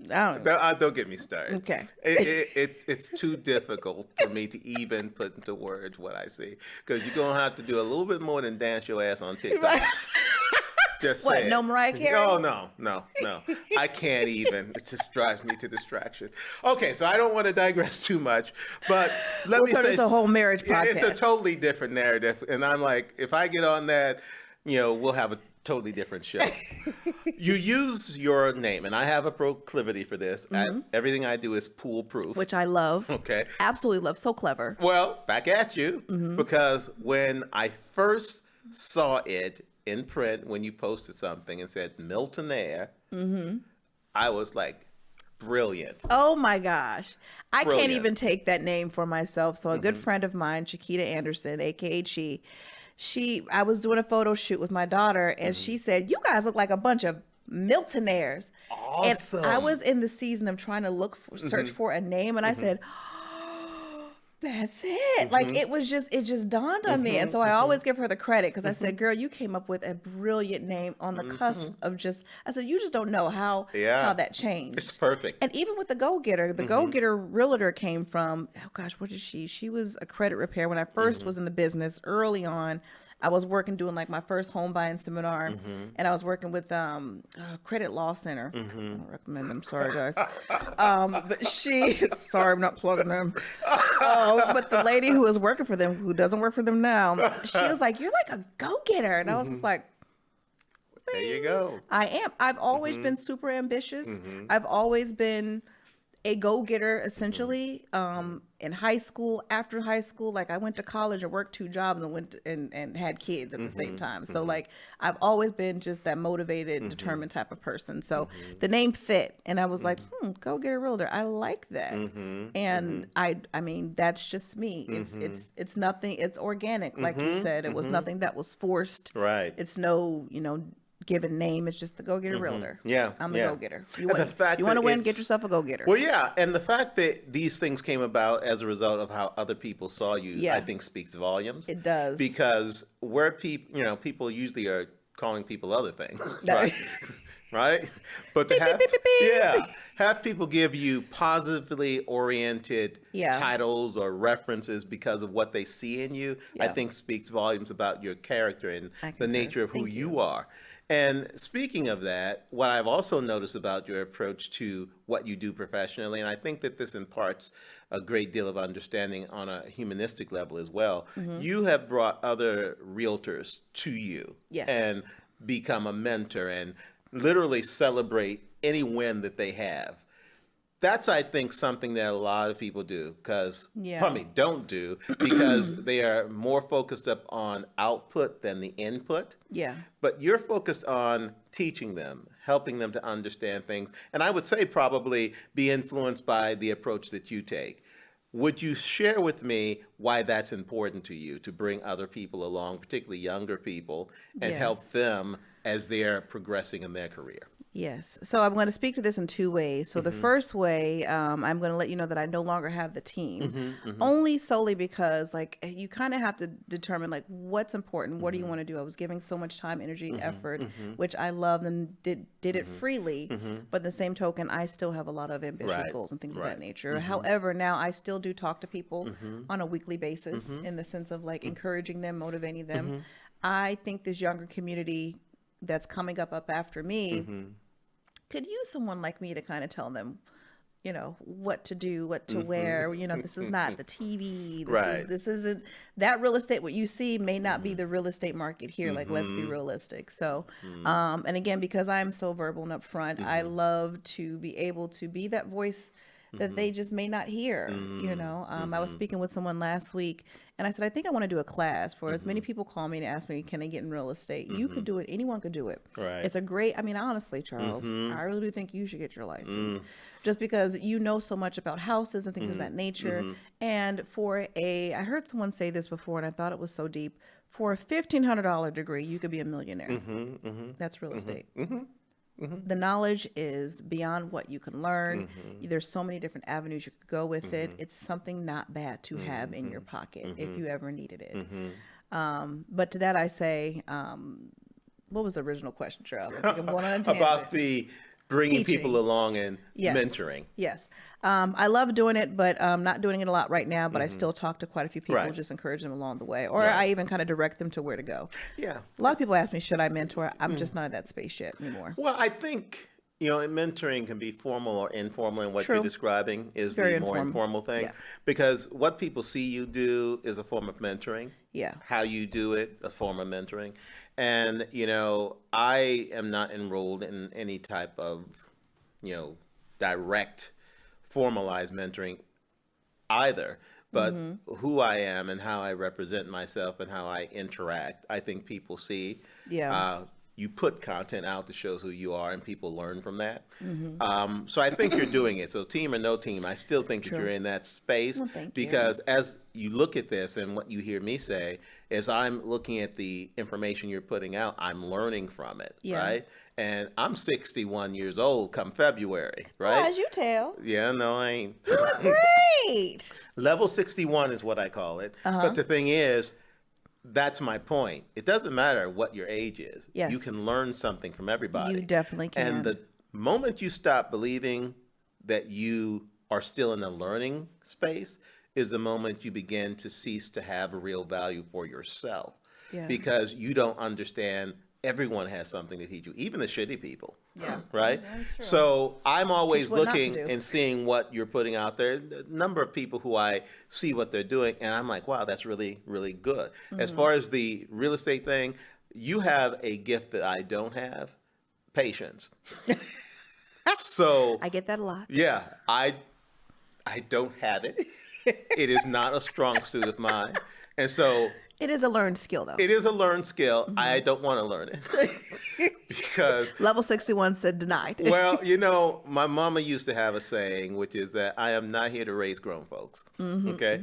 I don't know. Don't get me started. Okay. It's too difficult for me to even put into words what I see, because you're going to have to do a little bit more than dance your ass on TikTok. Right. Just what, saying. no Mariah Carey? Oh, no. I can't even. It just drives me to distraction. Okay, so I don't want to digress too much, but let me say it's a whole marriage podcast. It's a totally different narrative, and I'm like, if I get on that, we'll have a totally different show. You use your name, and I have a proclivity for this. Everything I do is foolproof. Which I love. Okay. Absolutely love. So clever. Well, back at you, because when I first saw it in print, when you posted something and said Milton Air, I was like, brilliant. Oh my gosh. I can't even take that name for myself. So a good friend of mine, Chiquita Anderson, aka I was doing a photo shoot with my daughter, and she said, you guys look like a bunch of Miltonaires. Awesome. And I was in the season of trying to search for a name, and I said, that's it. Like, it just dawned on me. And so I always give her the credit, because I said, girl, you came up with a brilliant name on the cusp of I said, you just don't know how that changed. It's perfect. And even with the Go-Getter, the Go-Getter Realtor came from, oh gosh, what is she? She was a credit repair. When I first was in the business early on, I was working doing like my first home buying seminar, and I was working with Credit Law Center. I don't recommend them, sorry guys. But sorry, I'm not plugging them. But the lady who was working for them, who doesn't work for them now, she was like, "You're like a go-getter," and I was just like, there you go. I am. I've always been super ambitious. I've always been a go-getter, essentially. In high school, after high school, like I went to college and worked 2 jobs and went and had kids at the same time. So like I've always been just that motivated, determined type of person. So the name fit, and I was like, go-getter realtor. I like that. And I mean, that's just me. It's nothing. It's organic, like you said. It was nothing that was forced. Right. It's no, given name. It's just the go-getter realtor. Yeah, I'm the yeah. go-getter. You And want, the fact you want to that win, it's- get yourself a go-getter. Well, yeah, and the fact that these things came about as a result of how other people saw you, Yeah. I think speaks volumes. It does. Because where people usually are calling people other things, No. right? Right? But to have, beep, beep, beep. yeah, have people give you positively oriented Yeah. titles or references because of what they see in you, I Yeah. think speaks volumes about your character and I the concur. nature of who Thank you are. And speaking of that, what I've also noticed about your approach to what you do professionally, and I think that this imparts a great deal of understanding on a humanistic level as well, you have brought other realtors to you Yes. and become a mentor and literally celebrate any win that they have. That's, I think, something that a lot of people do don't do because they are more focused up on output than the input. Yeah. But you're focused on teaching them, helping them to understand things, and I would say probably be influenced by the approach that you take. Would you share with me why that's important to you to bring other people along, particularly younger people, and help Yes. them as they're progressing in their career? Yes. So I'm going to speak to this in two ways. So the first way, I'm going to let you know that I no longer have the team, only solely because like you kind of have to determine like what's important. What do you want to do? I was giving so much time, energy, effort, which I loved and did it freely. But the same token, I still have a lot of ambitious Right. goals and things of Right. that nature. However, now I still do talk to people on a weekly basis in the sense of like encouraging them, motivating them. I think this younger community that's coming up after me could use someone like me to kind of tell them, what to do, what to wear. This is not the TV. Right. This isn't that real estate. What you see may not be the real estate market here. Like, let's be realistic. So, and again, because I'm so verbal and upfront, I love to be able to be that voice that they just may not hear. I was speaking with someone last week and I said, I think I want to do a class for as many people call me and ask me, can I get in real estate? You could do it. Anyone could do it. Right. It's a great, honestly, Charles, I really do think you should get your license just because you know so much about houses and things of that nature. And I heard someone say this before and I thought it was so deep. For a $1,500 degree, you could be a millionaire. That's real estate. The knowledge is beyond what you can learn. There's so many different avenues you could go with it. It's something not bad to have in your pocket if you ever needed it. But to that I say, what was the original question, Charles? I think I'm going on a tangent. About the bringing Teaching. people along and Yes. mentoring. Yes. I love doing it, but not doing it a lot right now. But I still talk to quite a few people, Right. just encourage them along the way. Or I even kind of direct them to where to go. Yeah. A lot of people ask me, should I mentor? I'm just not at that space yet anymore. Well, I think, mentoring can be formal or informal, and what True. you're describing is Very the more informal. informal thing. Yeah. Because what people see you do is a form of mentoring. Yeah. How you do it, a form of mentoring. And, I am not enrolled in any type of, direct, formalized mentoring either. But who I am and how I represent myself and how I interact, I think people see. Yeah. You put content out that shows who you are, and people learn from that. So I think you're doing it. So team or no team, I still think that you're in that space. Well, thank you. Because as you look at this and what you hear me say, as I'm looking at the information you're putting out, I'm learning from it, Yeah. right? And I'm 61 years old come February, Oh, right? as you tell. Yeah, no, I ain't. Great. Level 61 is what I call it. But the thing is, that's my point. It doesn't matter what your age is. Yes. You can learn something from everybody. You definitely can. And the moment you stop believing that you are still in the learning space is the moment you begin to cease to have a real value for yourself. Yeah. Because you don't understand everyone has something to teach you, even the shitty people. Yeah. Right? I'm sure. So I'm always what not to looking do. and seeing what you're putting out there. A number of people who I see what they're doing, and I'm like, wow, that's really, really good. As far as the real estate thing, you have a gift that I don't have, patience. So I get that a lot. yeah, I don't have it. It is not a strong suit of mine. And so It is a learned skill, though. it is a learned skill. I don't want to learn it because, Level 61 said denied. well, my mama used to have a saying, which is that I am not here to raise grown folks. Okay.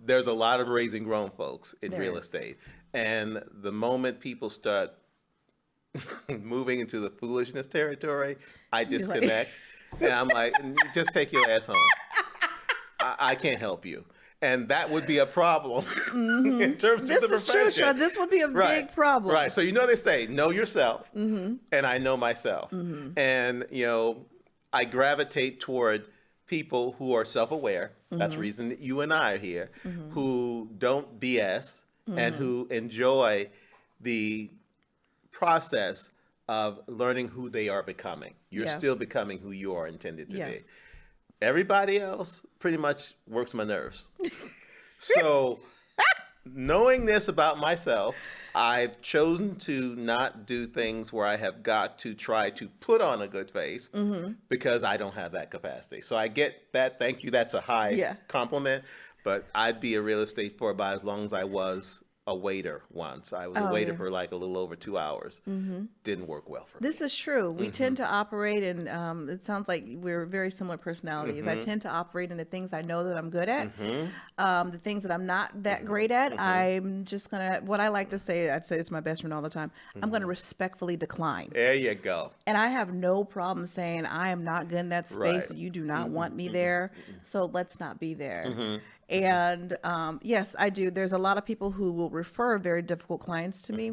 There's a lot of raising grown folks in There real is. estate. And the moment people start moving into the foolishness territory, I disconnect. And I'm like, just take your ass home. I can't help you. And that would be a problem in terms of the profession. This is true, Sean. This would be a big problem. Right. So, they say, know yourself, and I know myself. And, I gravitate toward people who are self-aware. That's the reason that you and I are here, who don't BS and who enjoy the process of learning who they are becoming. You're still becoming who you are intended to be. Everybody else pretty much works my nerves. So knowing this about myself, I've chosen to not do things where I have got to try to put on a good face because I don't have that capacity. So I get that. Thank you. That's a high compliment. But I'd be a real estate for about as long as I was a waiter once. I was a waiter for like a little over 2 hours. Didn't work well for me. This is true. We tend to operate in, it sounds like we're very similar personalities. I tend to operate in the things I know that I'm good at. The things that I'm not that great at, I'm just going to, what I like to say, I'd say this to my best friend all the time, I'm going to respectfully decline. There you go. And I have no problem saying I am not good in that space. You do not want me there. So let's not be there. And yes, I do. There's a lot of people who will refer very difficult clients to me.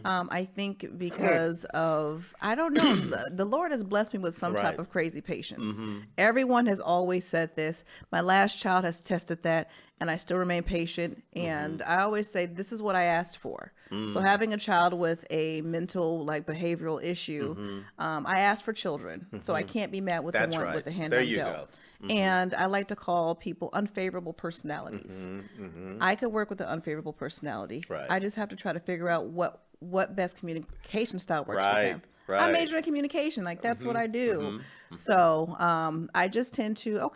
I think because of, I don't know, the Lord has blessed me with some type of crazy patience. Everyone has always said this. My last child has tested that, and I still remain patient. And I always say, this is what I asked for. So having a child with a mental, like behavioral issue, I asked for children. So I can't be mad with the one with the hand on dealt. And I like to call people unfavorable personalities. I could work with an unfavorable personality. I just have to try to figure out what best communication style works for them. I major in communication, like that's what I do. So I just tend to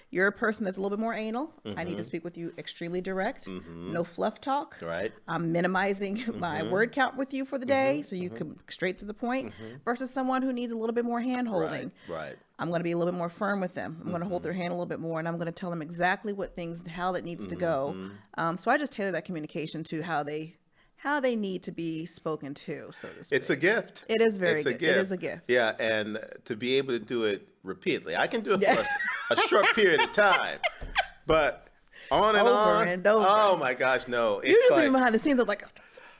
you're a person that's a little bit more anal. I need to speak with you extremely direct. No fluff talk. I'm minimizing my word count with you for the day, so you come straight to the point. Versus someone who needs a little bit more hand holding. I'm going to be a little bit more firm with them. I'm going to hold their hand a little bit more, and I'm going to tell them exactly how that needs to go. So I just tailor that communication to how they need to be spoken to, so to speak. It's a gift. It is very good. It is a gift. Yeah, and to be able to do it repeatedly. I can do it for a short period of time, but on and on. And over. Oh my gosh, no. You're just like, behind the scenes of like...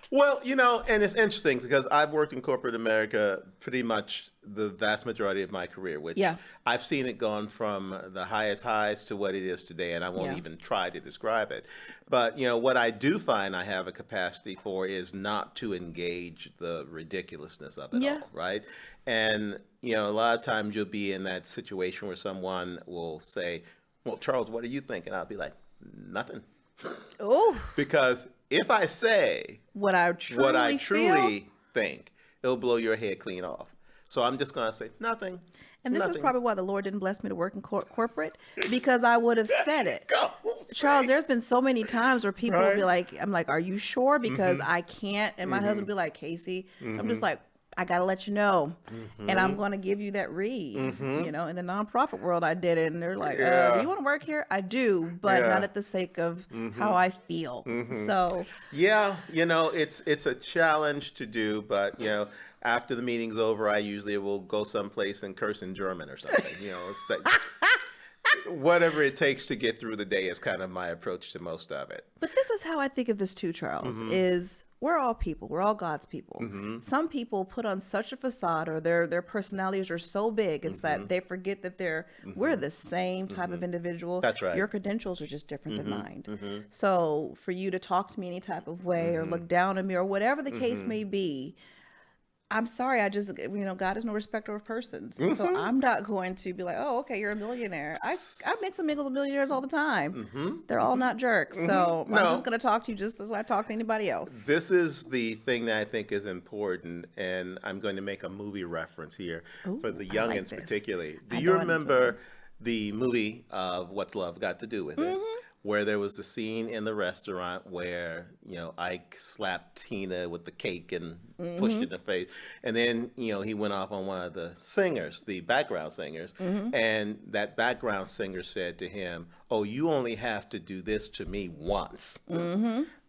Well, and it's interesting because I've worked in corporate America pretty much the vast majority of my career, which I've seen it gone from the highest highs to what it is today, and I won't even try to describe it. But, what I do find I have a capacity for is not to engage the ridiculousness of it all, right? And, a lot of times you'll be in that situation where someone will say, well, Charles, what do you think? And I'll be like, nothing. Oh. Because if I say what I truly think, it'll blow your head clean off. So I'm just going to say nothing. And this is probably why the Lord didn't bless me to work in corporate, because I would have said it. Charles, there's been so many times where people will be like, I'm like, are you sure? Because I can't. And my husband will be like, Casey, I'm just like, I got to let you know. And I'm going to give you that read. In the nonprofit world, I did it. And they're like, do you want to work here? I do, but not at the sake of how I feel. So. Yeah, it's a challenge to do, but, after the meeting's over, I usually will go someplace and curse in German or something. It's that, whatever it takes to get through the day is kind of my approach to most of it. But this is how I think of this too, Charles, is we're all people. We're all God's people. Some people put on such a facade, or their personalities are so big, it's that they forget that we're the same type of individual. That's right. Your credentials are just different than mine. So for you to talk to me any type of way or look down on me or whatever the case may be, I'm sorry, I just, God is no respecter of persons. So I'm not going to be like, oh, okay, you're a millionaire. I mix and mingle with millionaires all the time. They're all not jerks. So I'm just going to talk to you just as I talk to anybody else. This is the thing that I think is important, and I'm going to make a movie reference here for the youngins particularly. Do you remember the movie of What's Love Got to Do with It? Where there was a scene in the restaurant where, Ike slapped Tina with the cake and pushed it in the face. And then, he went off on one of the singers, the background singers. And that background singer said to him, oh, you only have to do this to me once.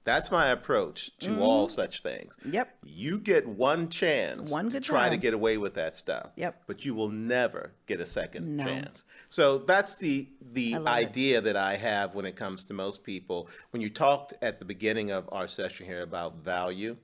That's my approach to all such things. Yep. You get one chance to try to get away with that stuff. Yep. But you will never get a second chance. So that's the idea that I have when it comes to most people. When you talked at the beginning of our session here about value,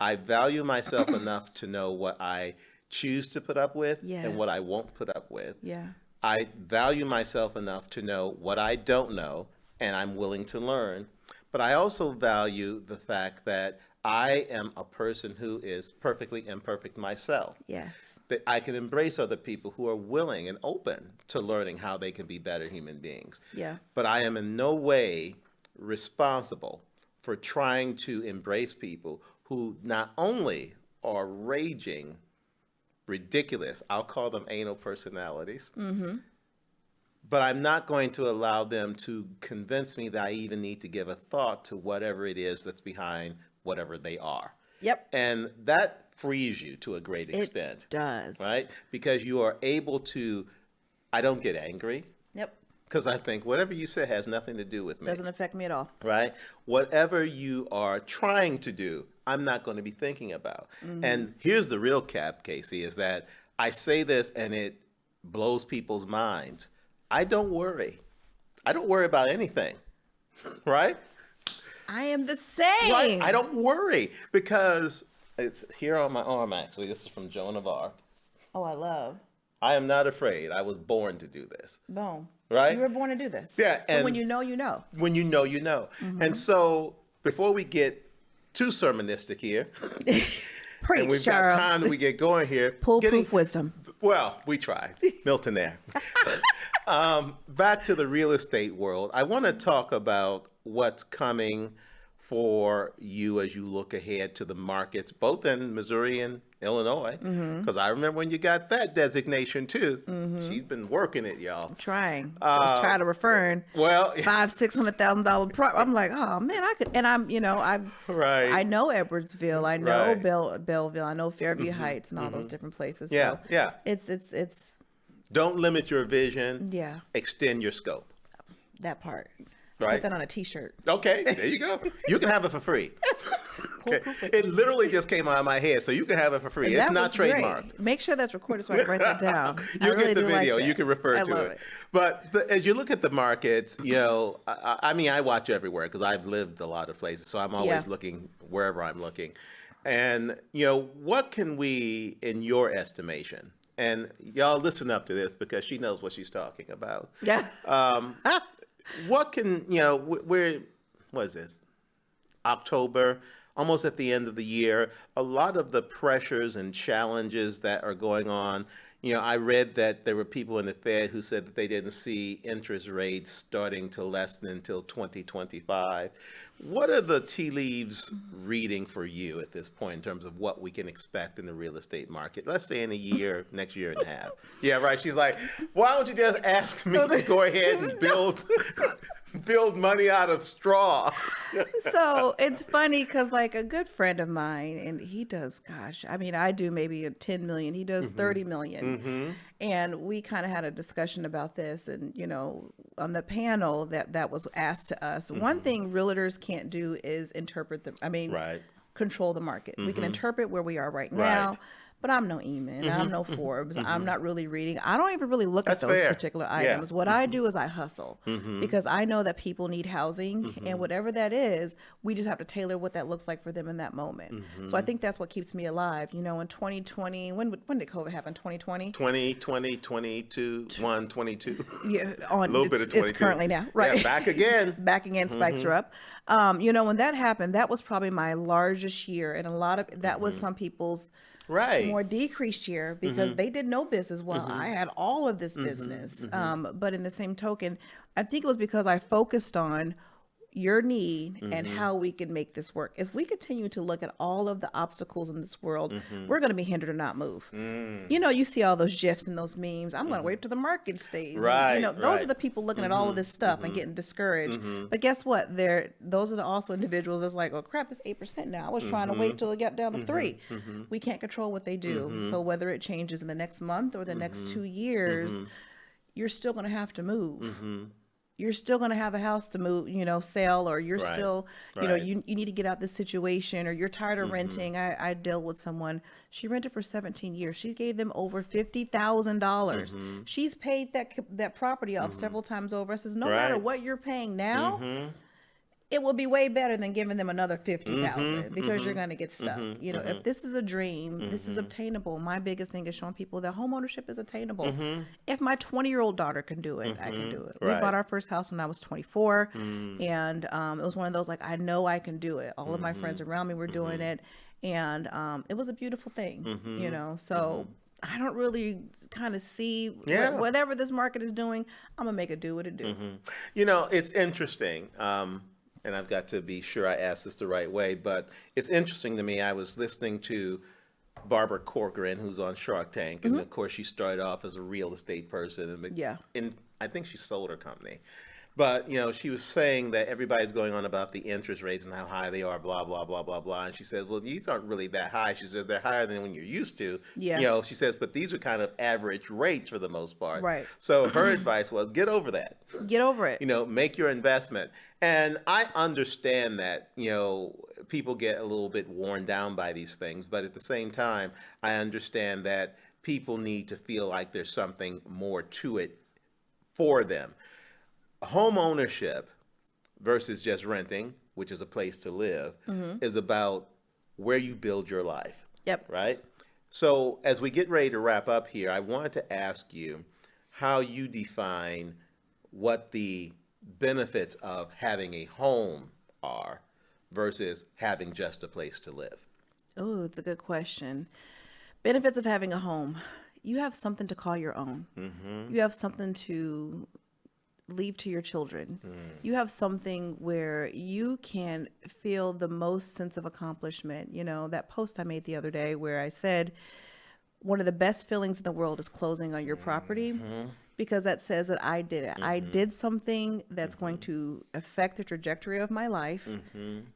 I value myself enough to know what I choose to put up with and what I won't put up with. Yeah. I value myself enough to know what I don't know and I'm willing to learn. But I also value the fact that I am a person who is perfectly imperfect myself. Yes. That I can embrace other people who are willing and open to learning how they can be better human beings. Yeah. But I am in no way responsible for trying to embrace people who not only are raging, ridiculous, I'll call them anal personalities, but I'm not going to allow them to convince me that I even need to give a thought to whatever it is that's behind whatever they are. Yep. And that frees you to a great extent. It does. Right? Because you are able to, I don't get angry. Yep. Because I think whatever you say has nothing to do with me. Doesn't affect me at all. Right? Whatever you are trying to do, I'm not going to be thinking about. And here's the real cap, Casey, is that I say this and it blows people's minds. I don't worry. I don't worry about anything, right? I am the same. Right? I don't worry because it's here on my arm, actually. This is from Joan of Arc. Oh, I love. I am not afraid. I was born to do this. Boom. Right? You were born to do this. Yeah. So when you know, you know. When you know, you know. And so before we get too sermonistic here, Preach, and we've Charles. got time that we get going here. Foolproof wisdom. Well, we tried. Milton there. Back to the real estate world. I want to talk about what's coming for you as you look ahead to the markets, both in Missouri and Illinois. Because I remember when you got that designation too. She's been working it, y'all. Trying. I was tired of referring. Well, $500,000-$600,000. I'm like, oh man, I could. And I'm, right. I know Edwardsville. I know Right. Belleville. I know Fairview Heights and all those different places. Yeah, So yeah. It's Don't limit your vision. Yeah. Extend your scope. that part. Right. Put that on a T-shirt. Okay, there you go. You can have it for free. Okay. It literally just came out of my head, so you can have it for free. It's not trademarked. Great. Make sure that's recorded so I can write that down. You really get the do like video. that. You can refer I to love it. But as you look at the markets, I mean, I watch everywhere because I've lived a lot of places, so I'm always looking wherever I'm looking. And, what can we, in your estimation, and y'all listen up to this because she knows what she's talking about. Yeah. What can, what is this? October, almost at the end of the year, a lot of the pressures and challenges that are going on. I read that there were people in the Fed who said that they didn't see interest rates starting to lessen until 2025. What are the tea leaves reading for you at this point in terms of what we can expect in the real estate market? Let's say in a year, next year and a half. Yeah, right. She's like, why don't you just ask me to go ahead and build money out of straw? So it's funny because like a good friend of mine, and he does, gosh, I mean, I do maybe a 10 million. He does 30 million. And we kind of had a discussion about this. And, on the panel that was asked to us, one thing realtors can't do is control the market. We can interpret where we are right now. But I'm no Eman. I'm no Forbes. I'm not really reading. I don't even really look at those particular items. What I do is I hustle because I know that people need housing, and whatever that is, we just have to tailor what that looks like for them in that moment. So I think that's what keeps me alive. In 2020, when did COVID happen? 2020? 2020, 22, 22. Yeah, a little bit of 22. It's currently now, right? Yeah, back again. Back again, spikes are up. When that happened, that was probably my largest year, and a lot of that was some people's more decreased year because they did no business while I had all of this business. But in the same token, I think it was because I focused on your need and how we can make this work. If we continue to look at all of the obstacles in this world, we're going to be hindered or not move. You see all those GIFs and those memes. I'm going to wait till the market stays. Right, And, those are the people looking at all of this stuff and getting discouraged. But guess what? Those are also individuals that's like, oh crap, it's 8% now. I was trying to wait till it got down to 3. We can't control what they do. So whether it changes in the next month or the next 2 years, you're still going to have to move. you're still going to have a house to move, sell, or you're still, you need to get out this situation, or you're tired of renting. I dealt with someone, she rented for 17 years. She gave them over $50,000. She's paid that property off several times over. I says, no matter what you're paying now, it will be way better than giving them another 50,000 because you're going to get stuck. If this is a dream, this is obtainable. My biggest thing is showing people that homeownership is attainable. If my 20-year-old daughter can do it, I can do it. We bought our first house when I was 24, and it was one of those, like, I know I can do it. All of my friends around me were doing it, and it was a beautiful thing, so I don't really kind of see whatever this market is doing, I'm going to make it do what it do. It's interesting. And I've got to be sure I asked this the right way, but it's interesting to me. I was listening to Barbara Corcoran, who's on Shark Tank, and of course she started off as a real estate person, and I think she sold her company. But, she was saying that everybody's going on about the interest rates and how high they are, blah, blah, blah, blah, blah. And she says, well, these aren't really that high. She says they're higher than when you're used to. Yeah. She says, but these are kind of average rates for the most part. Right. So her advice was, get over that. Get over it. Make your investment. And I understand that, people get a little bit worn down by these things. But at the same time, I understand that people need to feel like there's something more to it for them. Home ownership versus just renting, which is a place to live, is about where you build your life. Yep. Right? So as we get ready to wrap up here, I wanted to ask you how you define what the benefits of having a home are versus having just a place to live. Oh, it's a good question. Benefits of having a home. You have something to call your own. You have something to leave to your children. You have something where you can feel the most sense of accomplishment. That post I made the other day where I said one of the best feelings in the world is closing on your property, because that says that I did it. I did something that's going to affect the trajectory of my life,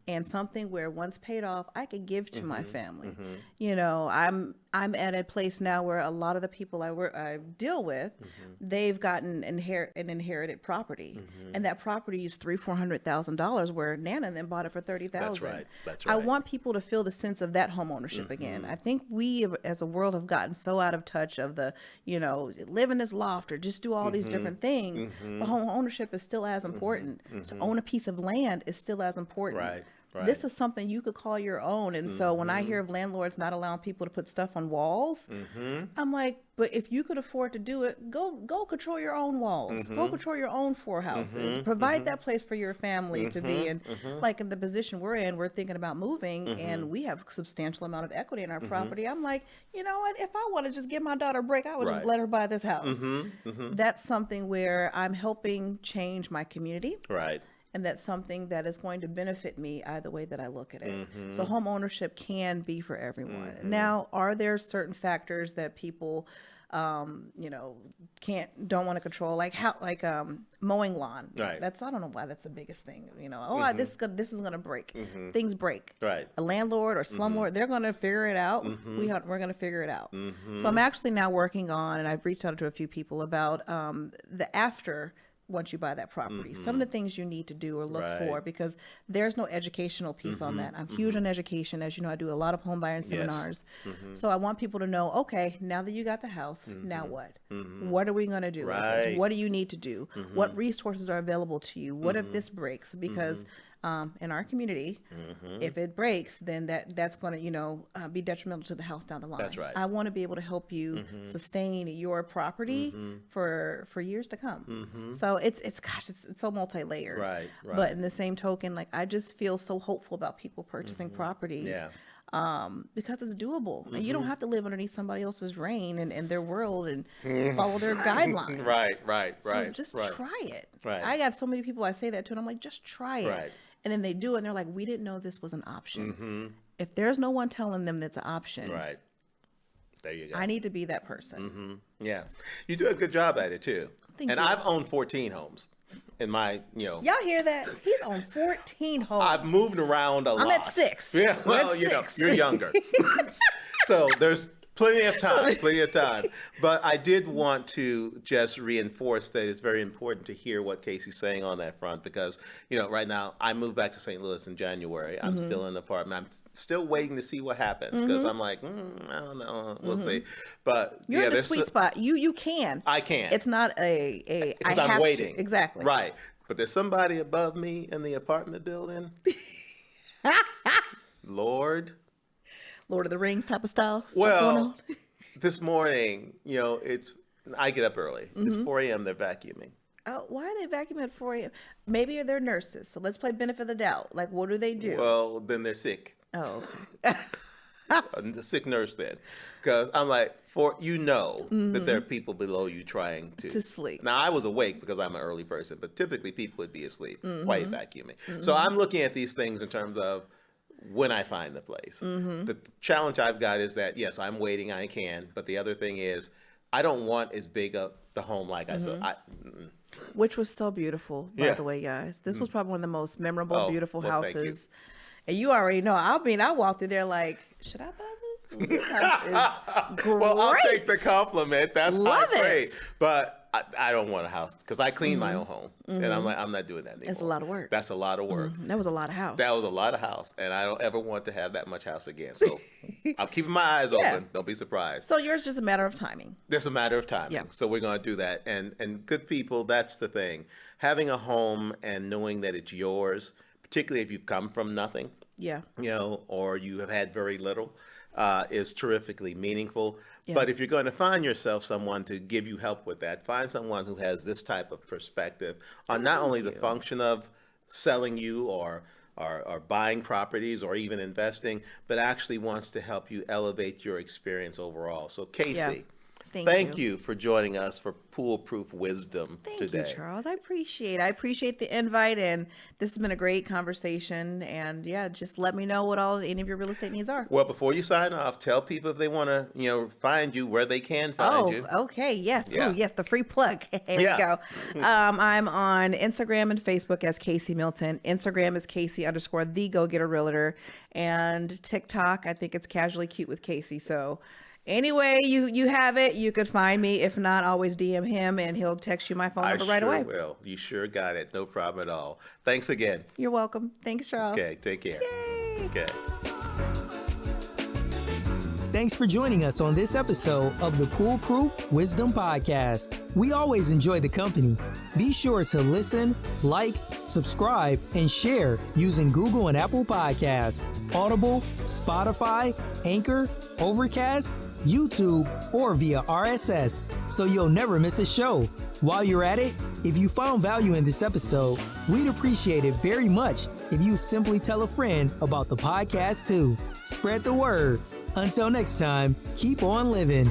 and something where once paid off, I could give to my family. I'm at a place now where a lot of the people I deal with, they've gotten an inherited property, and that property is $300,000-$400,000, where Nana and them bought it for $30,000. That's right. I want people to feel the sense of that home ownership again. I think we as a world have gotten so out of touch of the, live in this loft or just do all these different things. But home ownership is still as important. To own a piece of land is still as important. Right. This is something you could call your own. And so when I hear of landlords not allowing people to put stuff on walls, I'm like, but if you could afford to do it, go control your own walls. Go control your own four houses. Provide that place for your family to be in. Like in the position we're in, we're thinking about moving, and we have a substantial amount of equity in our property. I'm like, you know what? If I want to just give my daughter a break, I would just let her buy this house. That's something where I'm helping change my community. Right. And that's something that is going to benefit me either way that I look at it. So home ownership can be for everyone. Now, are there certain factors that people, don't want to control, like mowing lawn? Right. I don't know why that's the biggest thing. This is gonna break. Things break. Right. A landlord or slumlord, they're gonna figure it out. We're gonna figure it out. So I'm actually now working on, and I've reached out to a few people about the after. Once you buy that property, some of the things you need to do or look for, because there's no educational piece on that. I'm huge on education. As you know, I do a lot of home buying seminars. So I want people to know, okay, now that you got the house, now what? What are we going to do? Right. What do you need to do? What resources are available to you? What if this breaks? Because in our community, if it breaks, then that's going to, be detrimental to the house down the line. That's right. I want to be able to help you sustain your property for years to come. So it's so multi-layered. Right. But in the same token, like, I just feel so hopeful about people purchasing properties. Yeah. Because it's doable, and you don't have to live underneath somebody else's reign and their world and follow their guidelines. Right. So just try it. Right. I have so many people I say that to, and I'm like, just try it. Right. And then they do it, and they're like, we didn't know this was an option. If there's no one telling them that's an option, Right. There you go. I need to be that person. Yeah. You do a good job at it too. Thank and you. I've owned 14 homes in my, Y'all hear that? He's on 14 homes. I've moved around a lot. I'm at 6. Yeah, well, We're at 6. you're younger. So there's Plenty of time. But I did want to just reinforce that it's very important to hear what Casey's saying on that front because, right now I moved back to St. Louis in January. I'm still in the apartment. I'm still waiting to see what happens because I'm like, I don't know. We'll see. But you're in the sweet spot. You can. I can. It's not a because I I'm have waiting. To. Exactly. Right. But there's somebody above me in the apartment building. Lord of the Rings type of style. Well, this morning, I get up early. It's 4 a.m. They're vacuuming. Oh, why are they vacuuming at 4 a.m.? Maybe they're nurses. So let's play benefit of the doubt. Like, what do they do? Well, then they're sick. Oh, okay. A sick nurse then. Because I'm like, that there are people below you trying to sleep. Now, I was awake because I'm an early person, but typically people would be asleep while you're vacuuming. So I'm looking at these things in terms of when I find the place. The challenge I've got is that, yes, I'm waiting, I can. But the other thing is, I don't want as big a the home like I saw. Which was so beautiful, by the way, guys. This was probably one of the most memorable, beautiful houses. And you already know. I walked through there like, should I buy this? This house is great. Well, I'll take the compliment. That's Love great. it. But I don't want a house because I clean my own home, and I'm like, I'm not doing that anymore. That's a lot of work. That's a lot of work. That was a lot of house. That was a lot of house, and I don't ever want to have that much house again. So I'm keeping my eyes open. Don't be surprised. So yours is just a matter of timing. It's a matter of timing. Yeah. So we're going to do that. And good people, that's the thing. Having a home and knowing that it's yours, particularly if you've come from nothing, or you have had very little, is terrifically meaningful. Yeah. But if you're going to find yourself someone to give you help with that, find someone who has this type of perspective on not only the function of selling you or buying properties or even investing, but actually wants to help you elevate your experience overall. So Casey, thank you for joining us for Pool-Proof Wisdom today. Thank you, Charles. I appreciate the invite, and this has been a great conversation. And just let me know what any of your real estate needs are. Well, before you sign off, tell people if they want to, find you, where they can find you. Okay. Yes. Yeah. Oh, yes. The free plug. Here we go. I'm on Instagram and Facebook as Casey Milton. Instagram is Casey_the Go-Getter Realtor, and TikTok, I think it's Casually Cute with Casey. So anyway, you have it. You could find me. If not, always DM him and he'll text you my phone number right away. I sure will. You sure got it. No problem at all. Thanks again. You're welcome. Thanks, Charles. Okay, take care. Yay. Okay. Thanks for joining us on this episode of the Pool-Proof Wisdom Podcast. We always enjoy the company. Be sure to listen, like, subscribe, and share using Google and Apple Podcasts, Audible, Spotify, Anchor, Overcast, YouTube, or via RSS, so you'll never miss a show. While you're at it, if you found value in this episode, we'd appreciate it very much if you simply tell a friend about the podcast too. Spread the word. Until next time, keep on living.